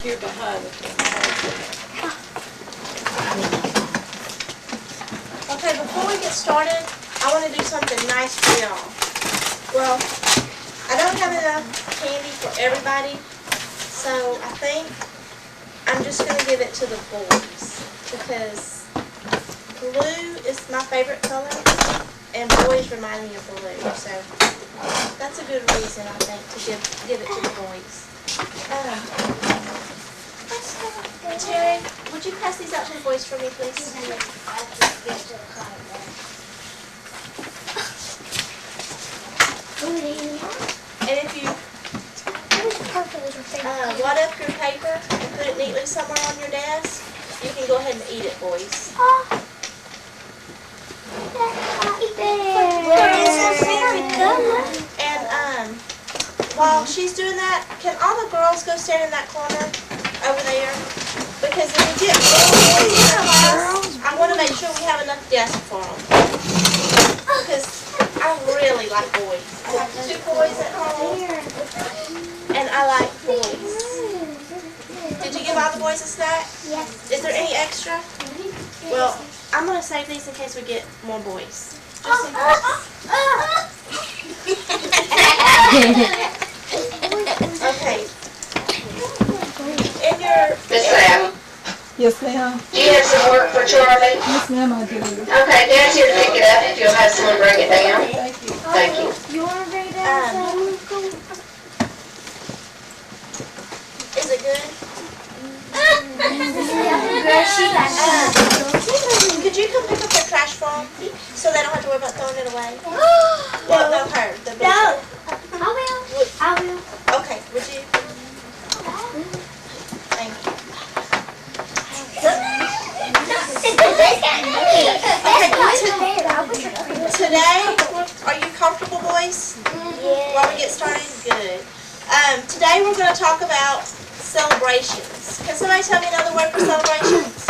You're behind the Okay, before we get started, I want to do something nice for y'all. Well, I don't have enough candy for everybody, so I think I'm just going to give it to the boys because blue is my favorite color and boys remind me of blue, so that's a good reason, I think, to give it to the boys. Terry, would you pass these out to the boys for me, please? And if you wad up your paper and put it neatly somewhere on your desk, you can go ahead and eat it, boys. And while she's doing that, can all the girls go stand in that corner over there? Because if we get more boys in the class, I want to make sure we have enough desks for them. Because I really like boys. I have 2 boys at home, and I like boys. Did you give all the boys a snack? Yes. Is there any extra? Well, I'm going to save these in case we get more boys. Just in case. Okay. In your... Miss Sam, Yes, ma'am. do you have some work for Charlie? Yes, ma'am, I do. Okay, Dad's here to pick it up if you'll have someone bring it down. Thank you. Thank you. You want to bring it down? Is it good? Could you come pick up their trash for them so they don't have to worry about throwing it away? Well, no, her. The big one. I will. Okay, would you? Thank you. Today, are you comfortable, boys? While we get started? Good. Today we're going to talk about celebrations. Can somebody tell me another word for celebrations?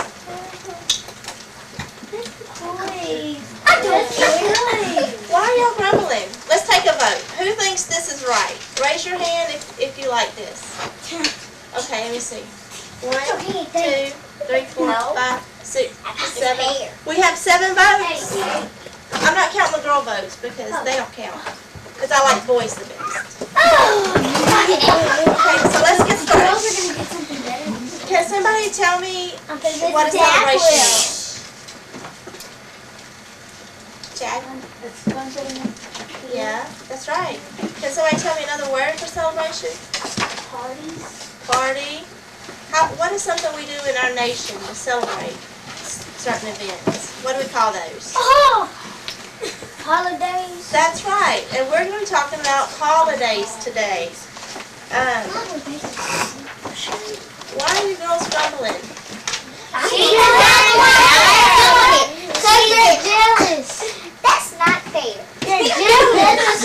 Why are y'all grumbling? Let's take a vote. Who thinks this is right? Raise your hand if you like this. Okay, let me see. 1, 2, 3, 4, 5, 6, 7. We have 7 votes. I'm not counting the girl votes because they don't count. Because I like boys the best. Okay, so let's get started. Can somebody tell me what a celebration is? Jack? Yeah, that's right. Can somebody tell me another word for celebration? Party. What is something we do in our nation to celebrate certain events? What do we call those? Holidays. That's right. And we're going to be talking about holidays today. Why are you girls grumbling? You're jealous. That's not fair. You're jealous.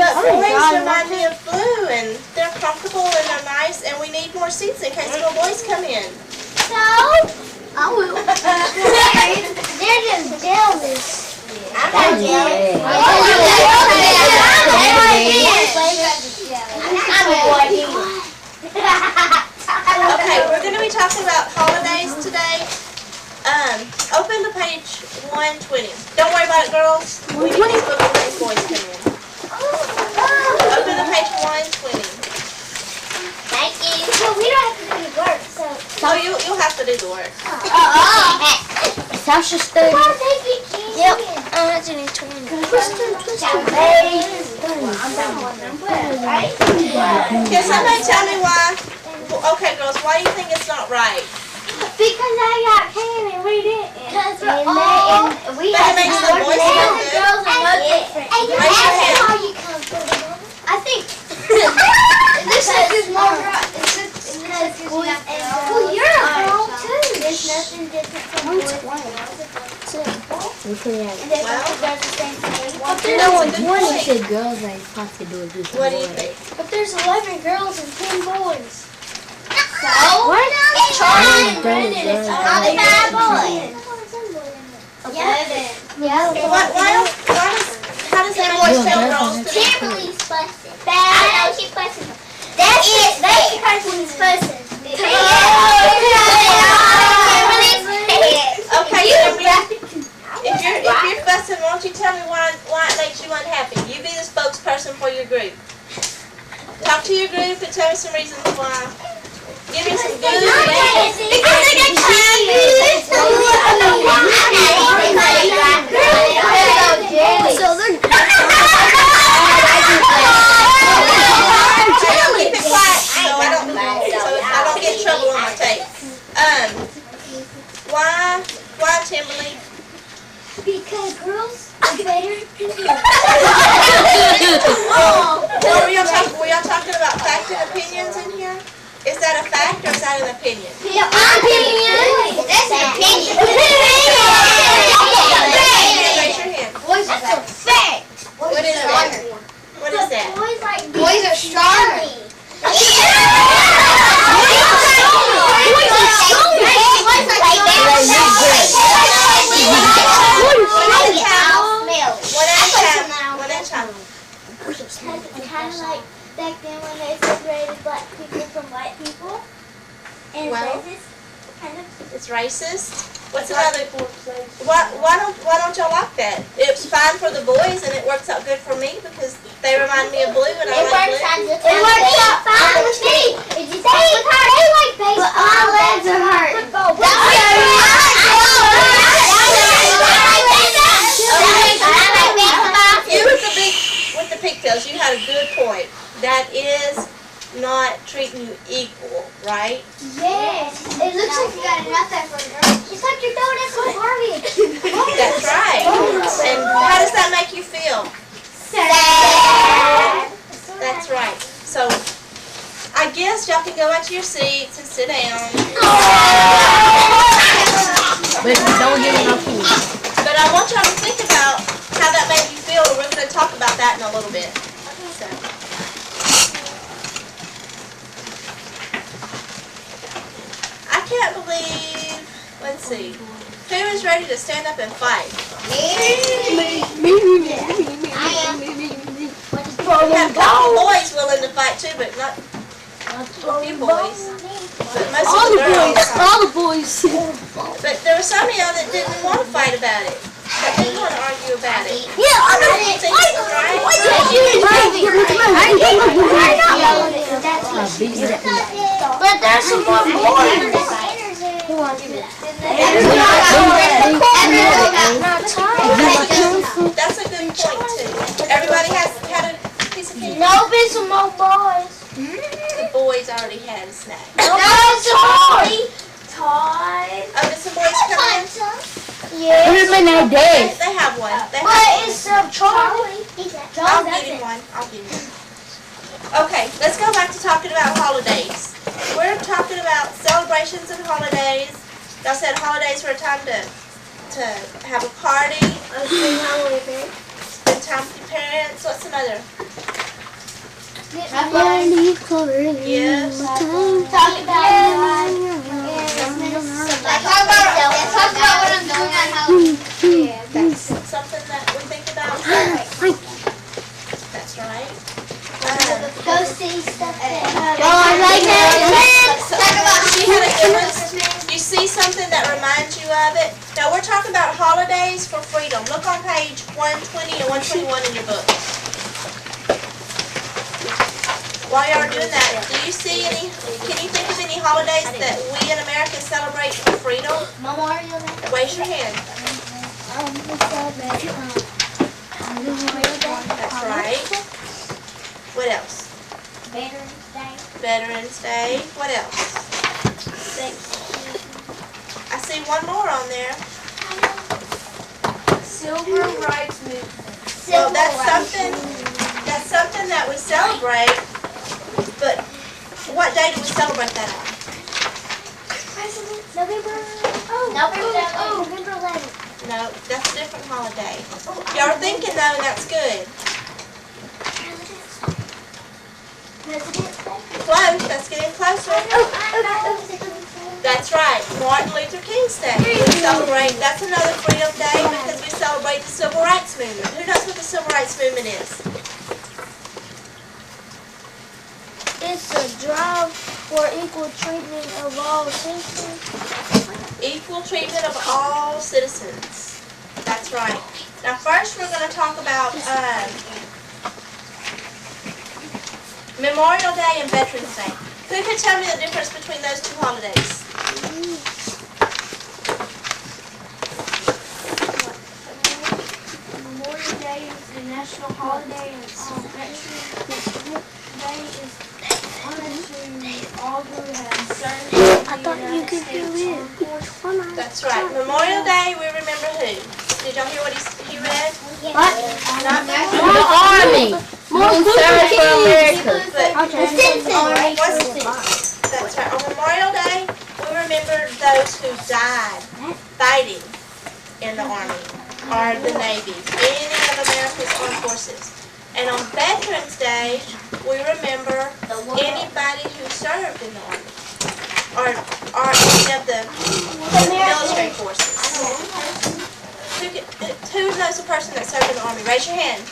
But boys remind me of blue, and they're comfortable and they're nice, and we need more seats in case more boys come in. No. I will. They're just jealous. I'm not jealous. Okay, we're going to be talking about holidays today. Open to page 120. Don't worry about it, girls. We need to look at these boys come in. Open to page 120. Thank you. So we don't have to do the work, so. Oh, you'll have to do the work. Sasha studied. Yep. 120. Can somebody tell me why? Okay, girls, why do you think it's not right? Because I got candy and we didn't. Because we That makes the boys feel good. girls are no different. And you Raise your hand. how you come from. I think this is more right. Well, you're a girl too. There's nothing different from boys and girls. And there's the same thing. No one's One said girls ain't supposed to do this. What do you think? But there's 11 girls and 10 boys. So? What? Charlie and Brandon, Brandon, it's it's all only 5 boys. 11. Yeah. How does that boys tell girls to do? Kimberly's busted. Bad. for your group. Talk to your group and tell me some reasons why. Give me some good reasons. Because they got candy. So they're Keep it quiet so I don't get in trouble on my tape. Why Timberly? because girls are better than Were y'all talking about fact and opinions in here? Is that a fact or is that an opinion? opinion. That's an opinion. Raise your hand. That's a fact. What is that? What is that? Boys are stronger. One at a time. It's kind of like back then when they separated black people from white people. And Well, racist, kind of. It's racist. What's another? Why don't y'all like that? It's fine for the boys and it works out good for me because they remind me of blue and I like blue. It works out fine with me. They like baseball. But my legs are hurt. You with the pigtails, you had a good point. That is not treating you equal, right? Yes. It looks like you got enough effort. It's like you're throwing in some garbage. That's right. And how does that make you feel? Sad. That's right. So I guess y'all can go back to your seats and sit down. But don't give me no food. But I want y'all to think about how that made you feel, and we're going to talk about that in a little bit. So. I can't believe, let's see, who is ready to stand up and fight? I am. We have a couple boys willing to fight too, but not a few boys. But most of the girls. All the boys. But there were some of y'all that didn't want to fight about it. That didn't want to argue about it. Yeah, I I didn't think it was right. But there's some more boys. That's a good point too. Everybody has had a piece of candy. No, be some more boys. The boys already had a snack. No, toys. Toys. Oh, did some boys come in? Yes. They have one. They But have it's Charlie. I'll give him one. I'll give him one. Okay, let's go back to talking about holidays. We're talking about celebrations and holidays. Y'all said holidays were a time to have a party, spend time with your parents. What's some other? Gifts. Talk about what I'm doing on Halloween. That's something that we think about. That's right. Go see stuff. Talk about she had a good one. You see something that reminds you of it. Now we're talking about holidays for freedom. Look on page 120 and 121 in your book. While y'all are doing that, do you see any? Can you think of any holidays that we in America celebrate for freedom? Memorial Day. Raise your hand. That's right. What else? Veterans Day. Veterans Day. What else? I see one more on there. Civil Rights Movement. Well, that's something that we celebrate, but what day do we celebrate that on? November 11th. No, that's a different holiday. Y'all are thinking though, and that's good. President's Day. Close, that's getting closer. That's right, Martin Luther King's Day. We celebrate, that's another freedom day because we celebrate the Civil Rights Movement. Who knows what the Civil Rights Movement is? It's a drive for equal treatment of all citizens. Equal treatment of all citizens. That's right. Now first we're going to talk about Memorial Day and Veterans Day. Who could tell me the difference between those two holidays? Memorial Day is the national holiday, and Veterans Day is honored to all who have served. I thought you could do it. That's right. Memorial Day, we remember who? Did y'all hear what he read? What? Not The Army. Who served for America. That's right. On Memorial Day, we remember those who died fighting in the Army or the Navy, any of America's armed forces. And on Veterans Day, we remember anybody who served in the Army or any of the military forces. Who knows a person that served in the Army? Raise your hand.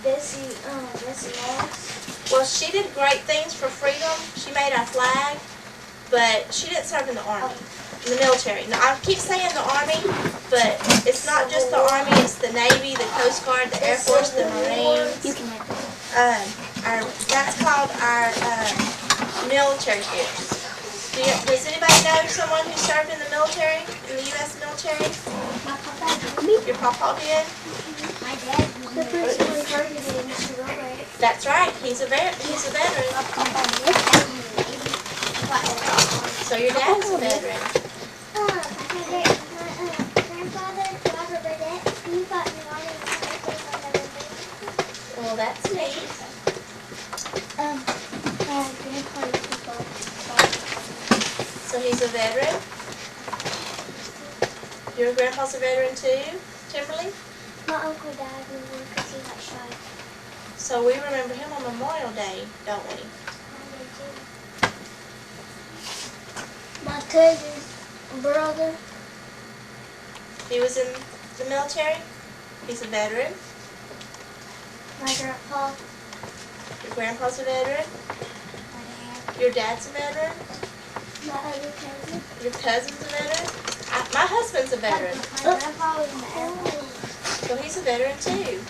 Bessie Moss. Well, she did great things for freedom. She made our flag, but she didn't serve in the Army, in the military. Now, I keep saying the Army, but it's not just the Army. It's the Navy, the Coast Guard, the Air Force, the Marines. That's called our military force. Does anybody know someone who served in the military, in the U.S. military? My papa. Your papa did? My dad. The person who started it, Mr. Robert. That's right. He's a veteran. So your dad's a veteran. My grandfather, Robert Burdett, he fought in the army and Well, that's neat. my grandpa used to fight. So he's a veteran. Your grandpa's a veteran too, Kimberly? My uncle died because he got shot. So we remember him on Memorial Day, don't we? My cousin's brother. He was in the military. He's a veteran. My grandpa. Your grandpa's a veteran. My dad. Your dad's a veteran. My other cousin. Your cousin's a veteran. My husband's a veteran. My grandpa was in the Air Force. So he's a veteran too.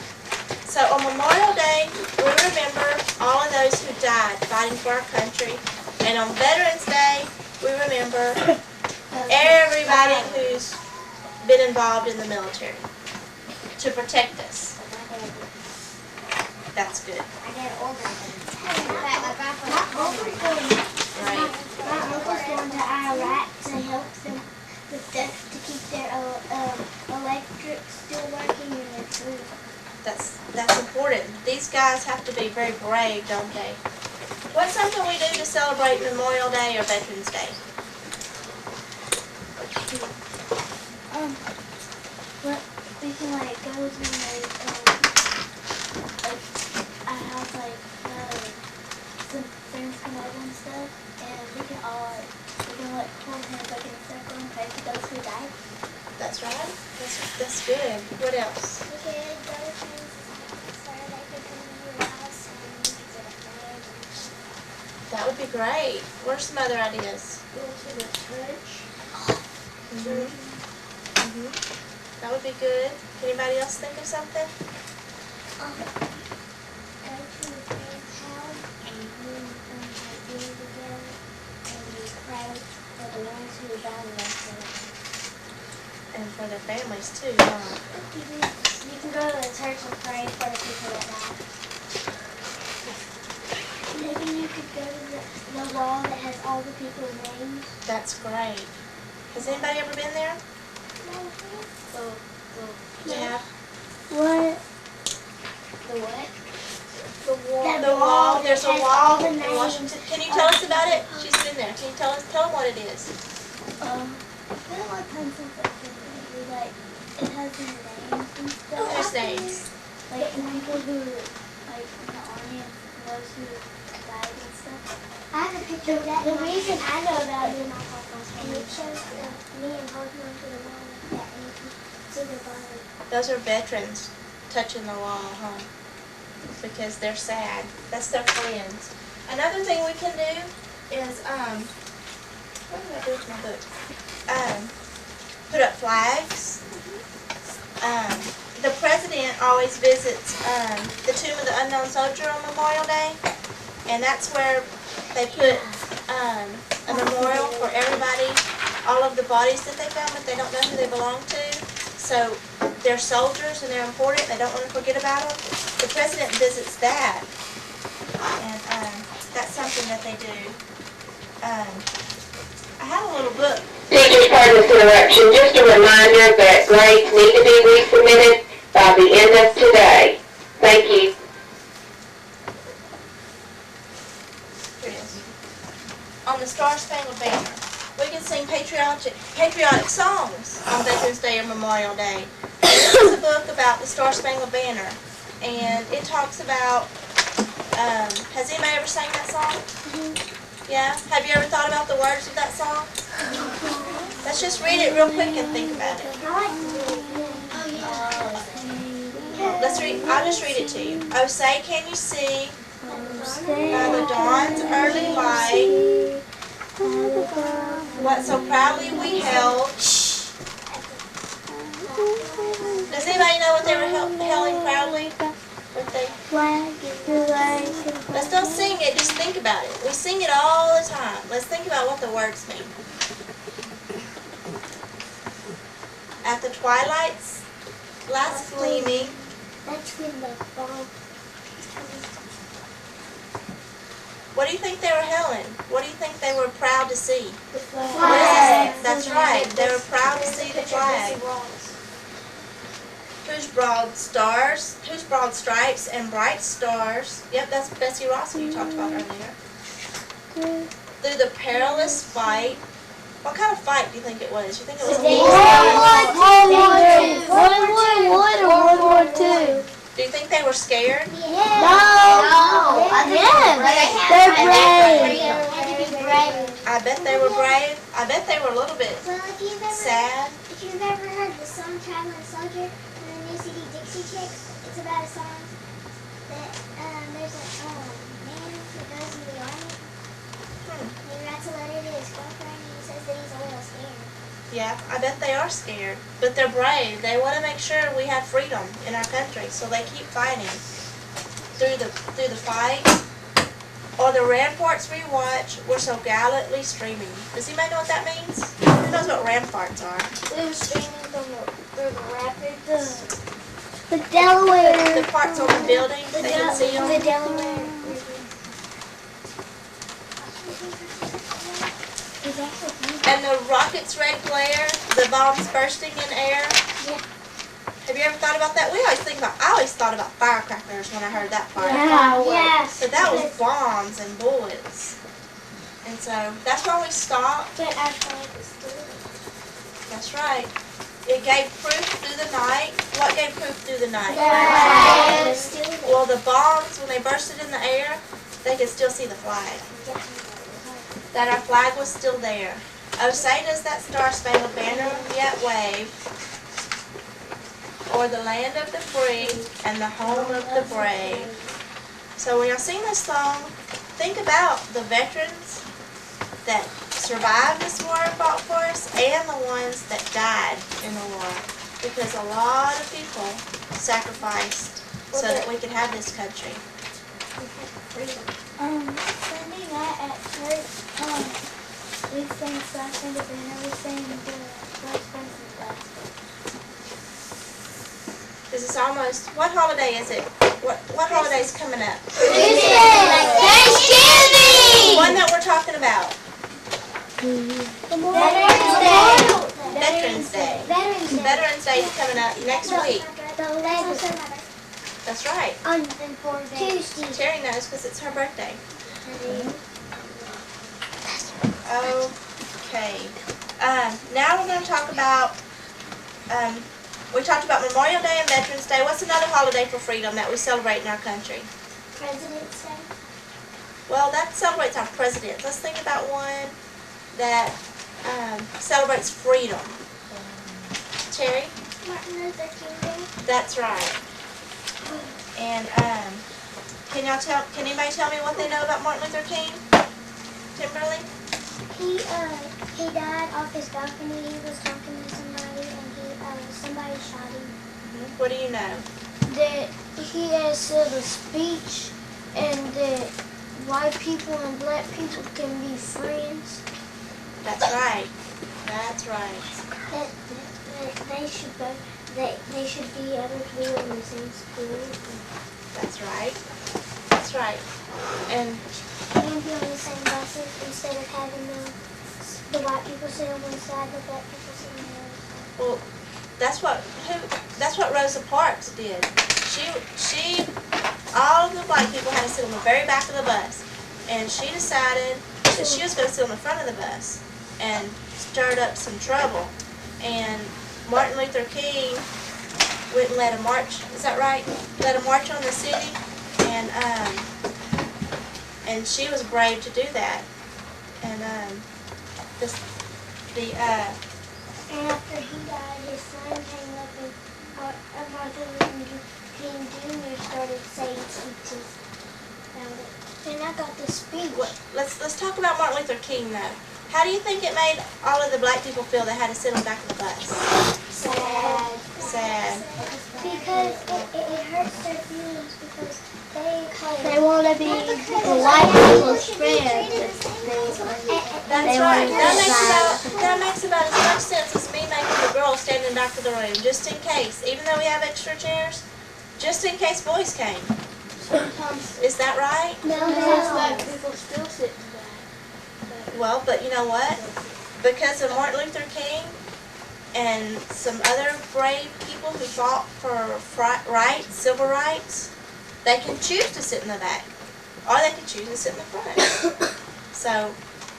So on Memorial Day, we remember all of those who died fighting for our country. And on Veterans Day, we remember everybody who's been involved in the military to protect us. That's good. My dad older than me. Right. My uncle's going to Iraq to help them to keep their electric still working and their food. That's important. These guys have to be very brave, don't they? What's something we do to celebrate Memorial Day or Veterans Day? Well, we can go to a house some friends come over and stuff, and we can hold hands in a circle and pray for those who died. That's right. That's good. What else? We could go to friends' so they could come to your house and we could get a flag. That would be great. What are some other ideas? Go to the church. That would be good. Anybody else think of something? Go to a friend's house and we have dinner together and we pray for the ones who died in the And for their families too, huh? You can go to the church and pray for the people that died. Maybe you could go to the wall that has all the people's names. That's great. Has anybody ever been there? Yeah. What? The what? The wall. There's a wall the in names. Washington. Can you tell us about it? She's been there. Can you tell them what it is? There are like tons of stuff it has their names and stuff. Whose names? Like the people who in the army and those who died and stuff. I have a picture of that. The reason I know about it is my papa's and it shows me and holding onto the wall like that and you can see their body. Those are veterans touching the wall, huh? Because they're sad. That's their friends. Another thing we can do is, what did I do with my book? Put up flags. The president always visits the Tomb of the Unknown Soldier on Memorial Day, and that's where they put a memorial for everybody, all of the bodies that they found, but they don't know who they belong to. So they're soldiers and they're important. They don't want to forget about them. The president visits that, and that's something that they do. I have a little book. Teachers, pardon this interruption. Just a reminder that grades need to be resubmitted by the end of today. Thank you. Here it is. On the Star Spangled Banner. We can sing patriotic songs on Veterans Day or Memorial Day. And this is a book about the Star Spangled Banner. And it talks about, has anybody ever sang that song? Yeah? Have you ever thought about the words of that song? Let's just read it real quick and think about it. I'll just read it to you. Oh, say can you see by the dawn's early light what so proudly we held. Does anybody know what they were held proudly? Let's don't sing it, just think about it. We sing it all the time. Let's think about what the words mean. At the twilight's last gleaming. That's when the fall. What do you think they were held? What do you think they were proud to see? The flag. What is this? That's right. They were proud to see the flag. Whose broad stars, whose broad stripes and bright stars. Yep, that's Bessie Ross who you talked about earlier. Through the perilous fight. What kind of fight do you think it was? You think it was World War II. Do you think they were scared? They're brave. I bet they were brave. I bet they were a little bit Well, sad. if you've ever heard the song Traveling Soldier from the new CD Dixie Chicks, it's about a song that there's a man who goes in the army. He writes a letter to his girlfriend and he says that he's a little scared. Yeah, I bet they are scared, but they're brave. They want to make sure we have freedom in our country, so they keep fighting through the fight. Or the ramparts we watch were so gallantly streaming. Does anybody know what that means? Who knows what ramparts are? They were streaming through the rapids. The Delaware. The parts on the building, they can see them. The Delaware. And the rocket's red glare, the bombs bursting in air. Yeah. Have you ever thought about that? I always thought about firecrackers when I heard that part. Yes. But that was bombs and bullets. And so that's why we stopped. But our flag was still. That's right. It gave proof through the night. What gave proof through the night? Flag was still there. Well, the bombs, when they bursted in the air, they could still see the flag. That our flag was still there. Oh, say does that star-spangled banner yet wave, o'er the land of the free and the home of the brave. So when y'all sing this song, think about the veterans that survived this war and fought for us and the ones that died in the war. Because a lot of people sacrificed so that we could have this country. Sunday night at church, we sang Star Spangled Banner, we sang the First Person's Last. This is almost, what holiday is it? What holiday is coming up? Thanksgiving! One that we're talking about. Veterans Day. Veterans Day. Veterans Day is coming up next week. The 11th. That's right. On 4 days. Tuesday. Terry knows because it's her birthday. Okay. Now we're going to talk about, we talked about Memorial Day and Veterans Day. What's another holiday for freedom that we celebrate in our country? President's Day. Well, that celebrates our presidents. Let's think about one that celebrates freedom. Terry? Martin Luther King Day. That's right. And can anybody tell me what they know about Martin Luther King? Kimberly? He died off his balcony. He was talking to somebody and somebody shot him. What do you know? That he has said a speech and that white people and black people can be friends. That's right. That's right. That they should both they should be able to be in the same school. That's right. That's right. And And be on the same buses instead of having the white people sit on one side, the black people sit on the other side. well, that's what Rosa Parks did. She all of the black people had to sit on the very back of the bus, and she decided that she was going to sit on the front of the bus, and stirred up some trouble. And Martin Luther King went and led a march. Is that right? Led a march on the city, and she was brave to do that. And And after he died, his son came up and Martin Luther King Jr. started saying speeches about it. And I got the speech. let's talk about Martin Luther King though. How do you think it made all of the black people feel that had to sit on the back of the bus? Sad. Sad. Because it hurts their feelings because They want to be the white people's friends. That's right. That makes about as much sense as me making the girls stand in the back of the room, just in case. Even though we have extra chairs, just in case boys came. Sometimes Is that right? black people still sit in the back. Well, but you know what? Because of Martin Luther King and some other brave people who fought for rights, civil rights, they can choose to sit in the back, or they can choose to sit in the front. So,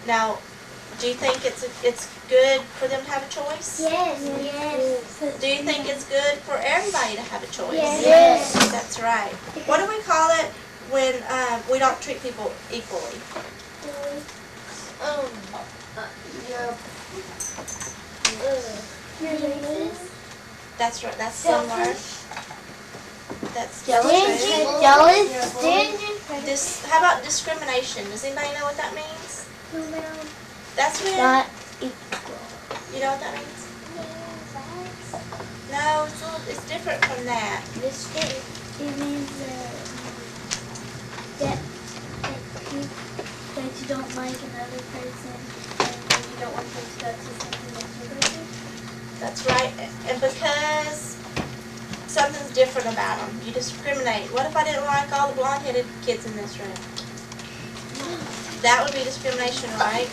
now, do you think it's good for them to have a choice? Yes, yes. Do you think it's good for everybody to have a choice? Yes. That's right. What do we call it when we don't treat people equally? That's right. That's some word. That's true. How about discrimination? Does anybody know what that means? That's when Not you know what that means. No, it's different from that. It means that you don't like another person and you don't want them to go to something that's your person. That's right. And because something's different about them, you discriminate. What if I didn't like all the blonde-headed kids in this room? That would be discrimination, right?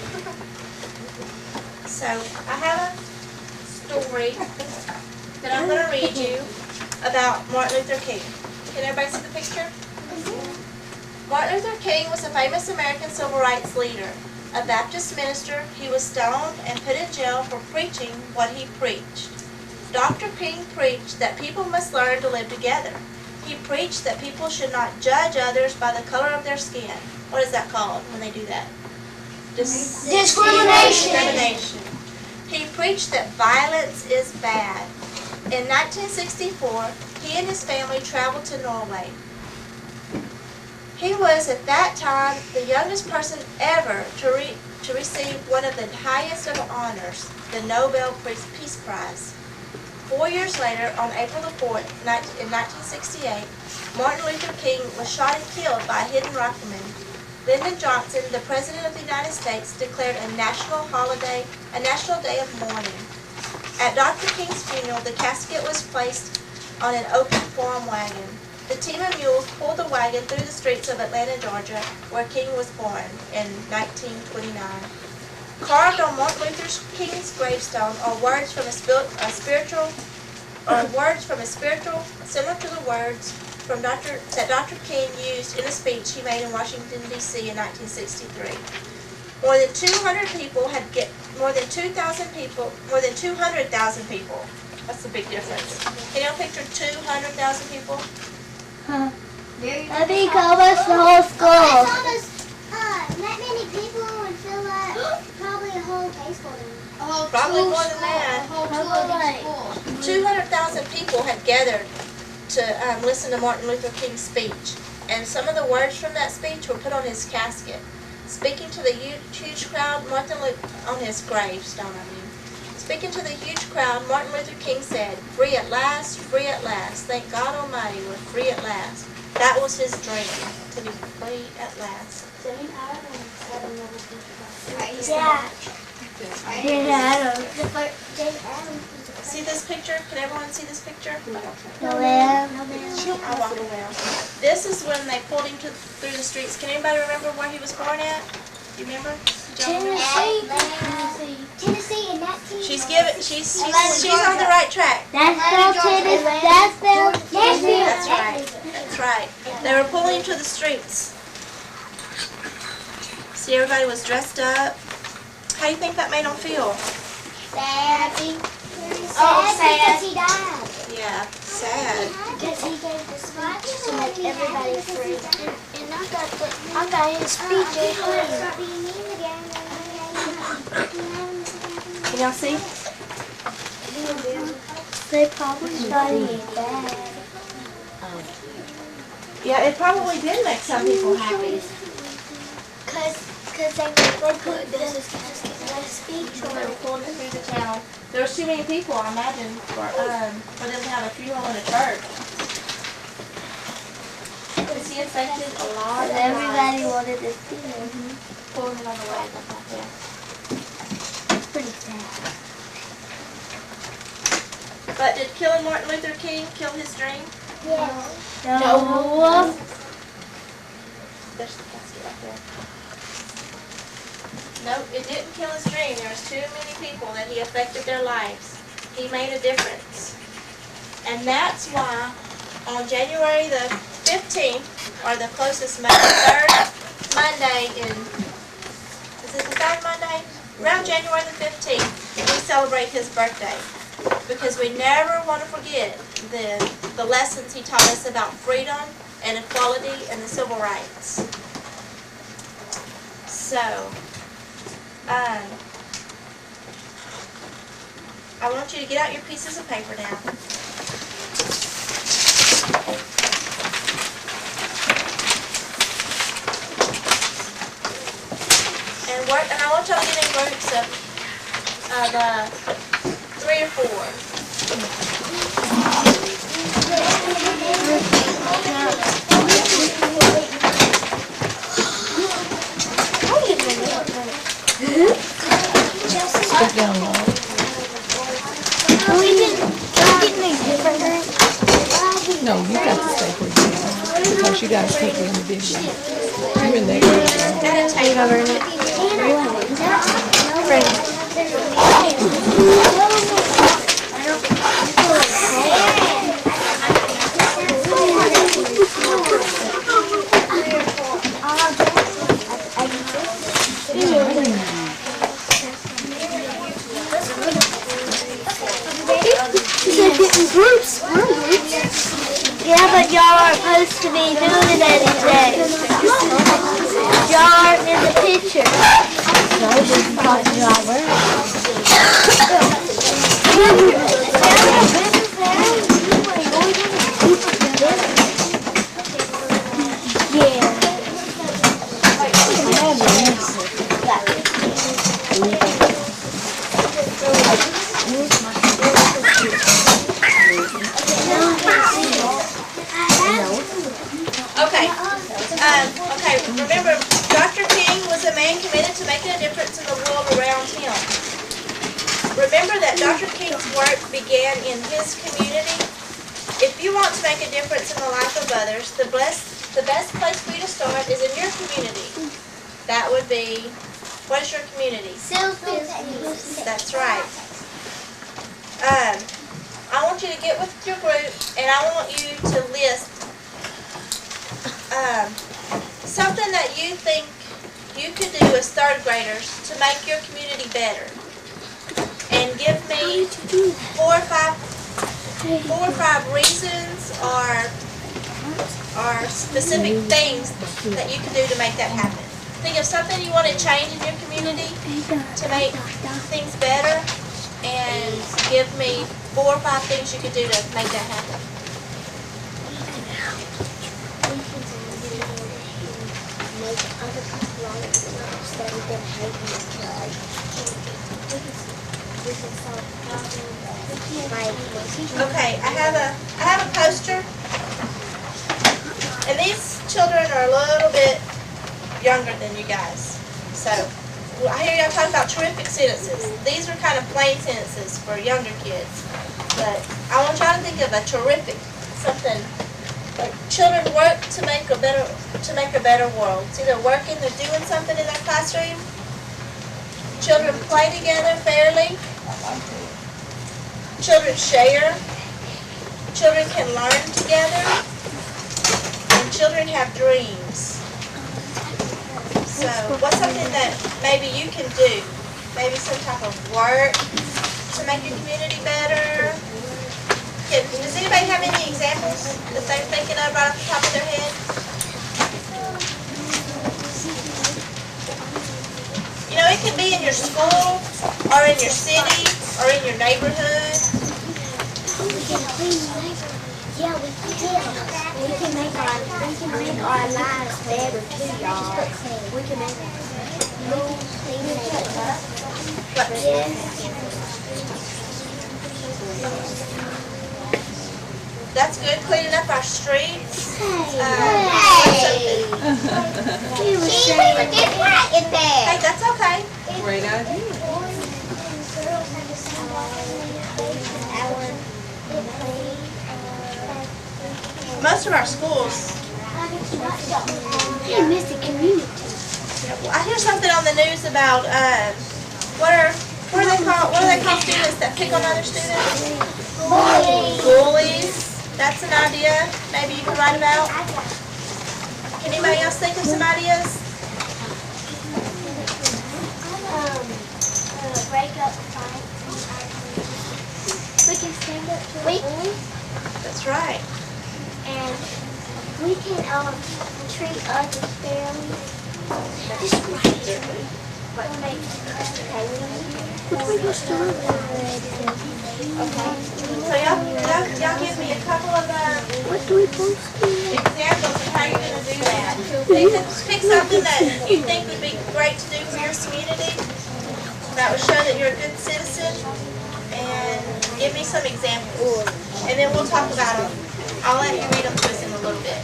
So, I have a story that I'm going to read you about Martin Luther King. Can everybody see the picture? Martin Luther King was a famous American civil rights leader. A Baptist minister, he was stoned and put in jail for preaching what he preached. Dr. King preached that people must learn to live together. He preached that people should not judge others by the color of their skin. What is that called when they do that? Discrimination. He preached that violence is bad. In 1964, he and his family traveled to Norway. He was at that time the youngest person ever to receive one of the highest of honors, the Nobel Peace Prize. 4 years later, on April the 4th, in 1968, Martin Luther King was shot and killed by a hidden rifleman. Lyndon Johnson, the President of the United States, declared a national holiday, a national day of mourning. At Dr. King's funeral, the casket was placed on an open farm wagon. The team of mules pulled the wagon through the streets of Atlanta, Georgia, where King was born in 1929. Carved on Martin Luther King's gravestone are words from a spiritual, similar to the words that Dr. King used in a speech he made in Washington, D.C. in 1963. More than 200,000 people. That's a big difference. Can you picture 200,000 people? That'd be almost the whole school. That many people would fill up probably a whole baseball game. Probably more than that. 200,000 people had gathered to listen to Martin Luther King's speech. And some of the words from that speech were put on his casket. Speaking to the huge crowd, on his gravestone, Speaking to the huge crowd, Martin Luther King said, "Free at last, free at last. Thank God Almighty, we're free at last." That was his dream, to be free at last. Yeah. See this picture? Can everyone see this picture? No. I'll walk around. This is when they pulled him through the streets. Can anybody remember where he was born at? Do you remember? Did y'all remember? Tennessee and that team. She's on the right track. That's Tennessee. That's right. That's right. They were pulling him to the streets. See, everybody was dressed up. How do you think that made them feel? Sad. Because he died. Yeah, sad. Because he gave the speech to make everybody free. And I got his speech at home. Can y'all see? They probably started it bad. Yeah, it probably did make some people happy. Because they put the speech They on. were pulling it through the town. There was too many people, I imagine, for them to have a funeral in a church. Because he affected a lot of Everybody lives. wanted to see him. Pulling it on the way, like that. It's pretty sad. But did killing Martin Luther King kill his dream? Yeah. No. There's the casket right there. Nope, it didn't kill his dream. There was too many people that he affected their lives. He made a difference. And that's why on January the 15th, or the closest Monday, third Monday is it the third Monday? Around January the 15th, we celebrate his birthday. Because we never want to forget the lessons he taught us about freedom and equality and the civil rights. So, I want you to get out your pieces of paper now. And I want y'all to get in groups of 3 or 4. Stick down low. No, you got to stay where you are. Because you guys can't be in the video. You're in there. At a table. Groups. Yeah, but y'all aren't supposed to be doing anything. Y'all aren't in the picture. Okay, remember, Dr. King was a man committed to making a difference in the world around him. Remember that Dr. King's work began in his community. If you want to make a difference in the life of others, the best place for you to start is in your community. That would be, what is your community? That's right. I want you to get with your group, and I want you to list something that you think you could do as third graders to make your community better. And give me 4 or 5 reasons or specific things that you can do to make that happen. Think of something you want to change in your community to make things better, and give me 4 or 5 things you could do to make that happen. we can solve problems. Like, Okay, I have a poster, and these children are a little bit younger than you guys. So, I hear y'all talking about terrific sentences. These are kind of plain sentences for younger kids. But I want y'all to think of a terrific, something like children work to make a better world. It's either working or doing something in their classroom. Children play together fairly. Children share. Children can learn together. And children have dreams. So what's something that maybe you can do? Maybe some type of work to make your community better? Does anybody have any examples that they're thinking of right off the top of their head? You know, it could be in your school, or in your city, or in your neighborhood. yeah, we can make our lives better too, y'all. We can make That's good, cleaning up our streets. Hey, that's okay. Great idea. Most of our schools, You miss the community. I hear something on the news about, what do they call students that pick on other students? Bullies. That's an idea maybe you can write about. Can anybody else think of some ideas? Break up fights. We can stand up to bullies. That's right. And we can treat others fairly. Just right here. Okay. So y'all give me a couple of What do we post? examples of how you're going to do that. Pick something that you think would be great to do for your community that would show that you're a good citizen, and give me some examples. And then we'll talk about them. I'll let you read them to us in a little bit.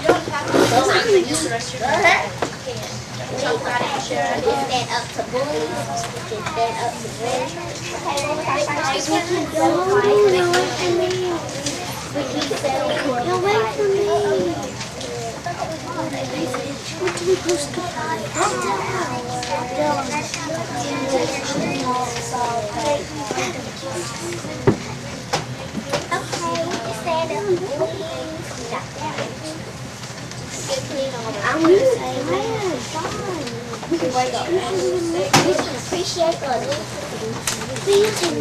You don't have to do something else the rest of your life. You can talk about it and share it. Stand up to bullies. We can stand up to bullies. We can go away from me. What do we post to stand up to bullies. I'm going to say, we can wake up. We can appreciate others. We can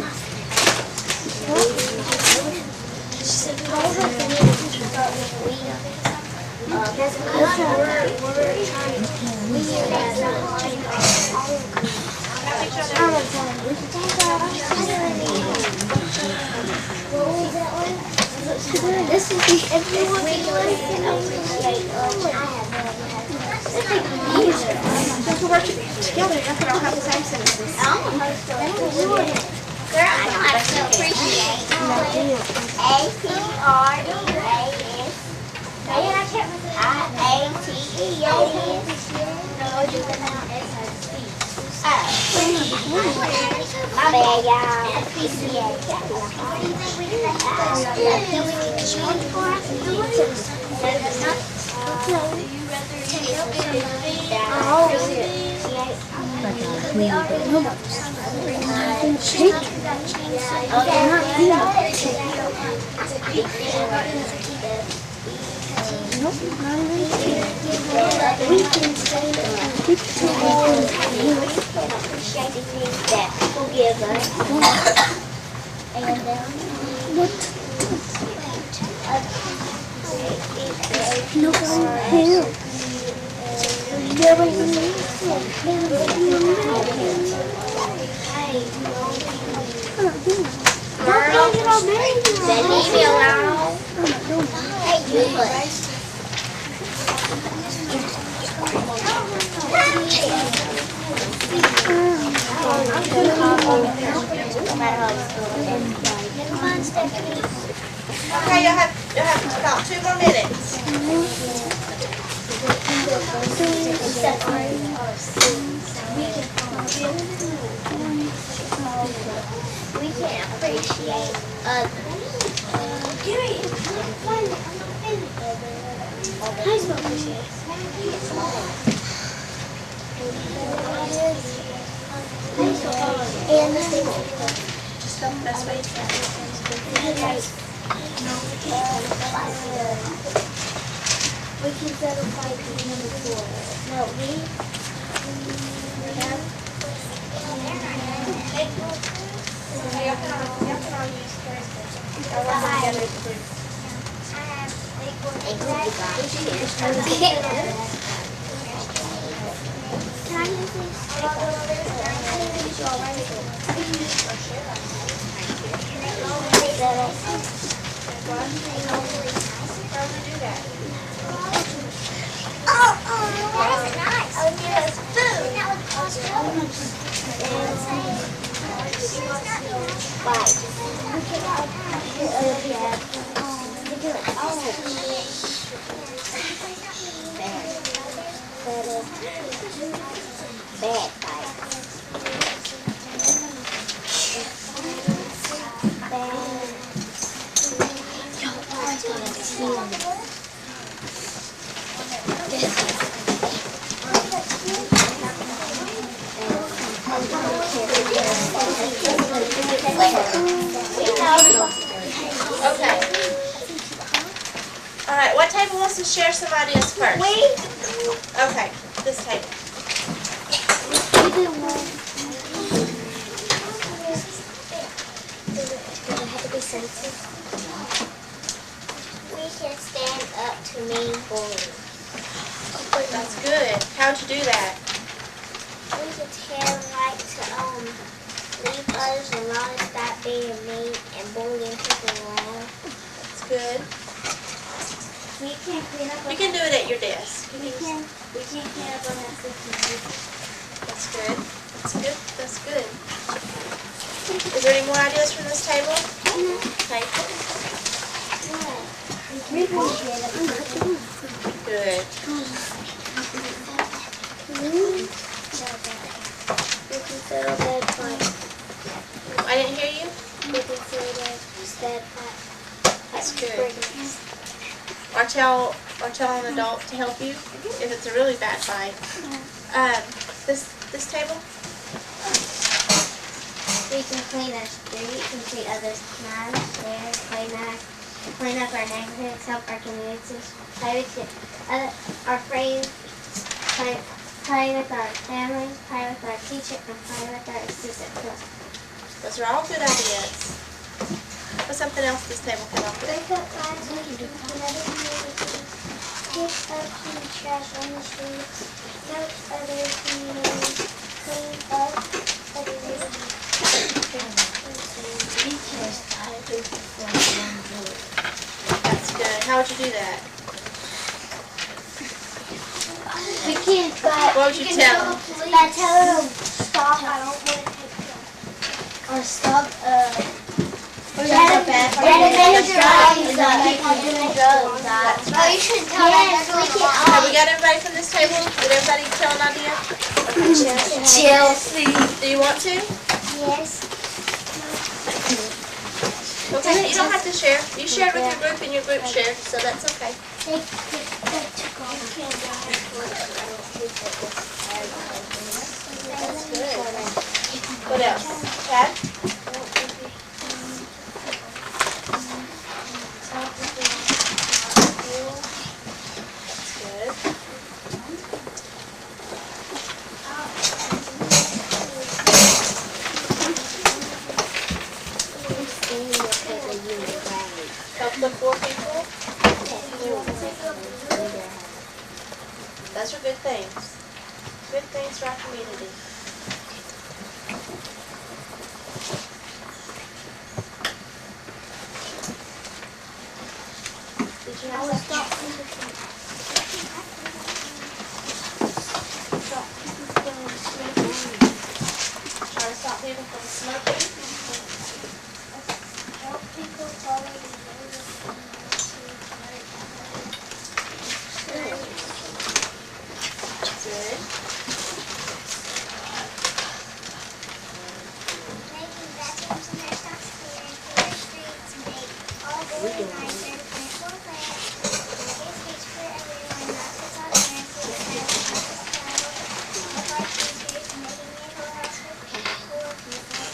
This will be everyone can listen and appreciate Since we're working together, you can all have the same sentences. Girl, I know how to appreciate. A-P-R-E-A-S. I-A-T-E-A-S. No, you can now S-O-C. My bad, y'all. Appreciate. Appreciate the things that people give us. And what? Then leave me alone. Hey, you put. Okay, you'll have about 2 more minutes. We can appreciate others. High school and the same. Just the best way you can. We can settle fight before. No, we have. Can I use that's nice. Oh, yes, food. That would cost bad Okay. All right, what table wants to share some ideas first? Okay, this table. We can stand up to mean bullying. That's good. How'd you do that? We can tell right to leave others alone and stop being mean and bullying people around. That's good. We can clean up. You can do it at your desk. We can clean up on that system. That's good. That's good. That's good. Is there any more ideas from this table? Okay. Good. We can settle bad fight. I didn't hear you. We can settle bad fight. That's good. Or tell an adult to help you if it's a really bad fight. This table. We can clean our street and treat others nice, share, clean up our neighborhoods, help our communities, play with our friends, play with our families, play with our teacher, and play with our assistant. Those are all good ideas. What's something else this table can help with? Pick up bags we can do in other communities, pick up clean trash on the streets, help other communities, clean up other neighborhoods. That's good. How would you do that? We can, but What would you tell them? by telling them stop, I don't want to take drugs. Or stop, Oh, you should tell that. Have we got everybody from this table? Did everybody tell an idea? Chelsea. Do you want to? Yes. Okay, you don't have to share. You shared with your group and your group shared, so that's okay. That's good. What else? Chad? That's good. Help the poor people? Those are good things. Good things for our community. will stop people from Try to stop people from smoking. help people follow the rules of Good. making bathrooms and restaurants clear, clear streets, make all buildings nicer, plant more plants, make space for everyone, not to talk fancy, but have not to travel, help our teachers, making a whole house for poor people,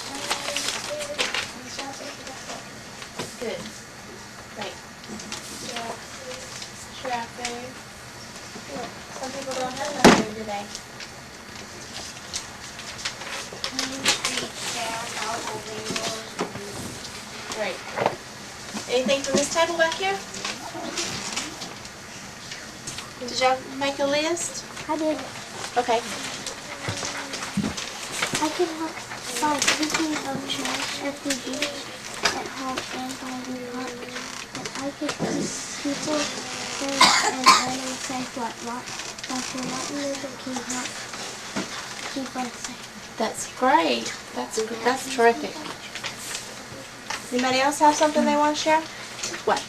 donating food and shelter for the poor. Good. Great. Share food. Look, some people don't have enough food today. Great. Anything from this table back here? Did y'all make a list? I did. Okay. I can help by picking up trash at the beach, at home, and by the park. And I can keep people, birds, and animals safe like Dr. Martin Luther King helped keep us safe. That's great. That's terrific. Anybody else have something they want to share? What?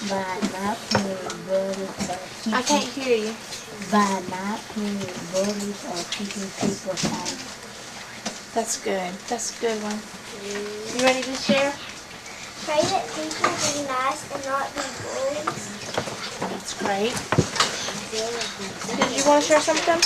By not playing bullies or I can't keeping, hear you. by not playing bullies or keeping people safe. That's good. That's a good one. You ready to share? Pray that people be nice and not be bullies. That's great. Did you want to share something?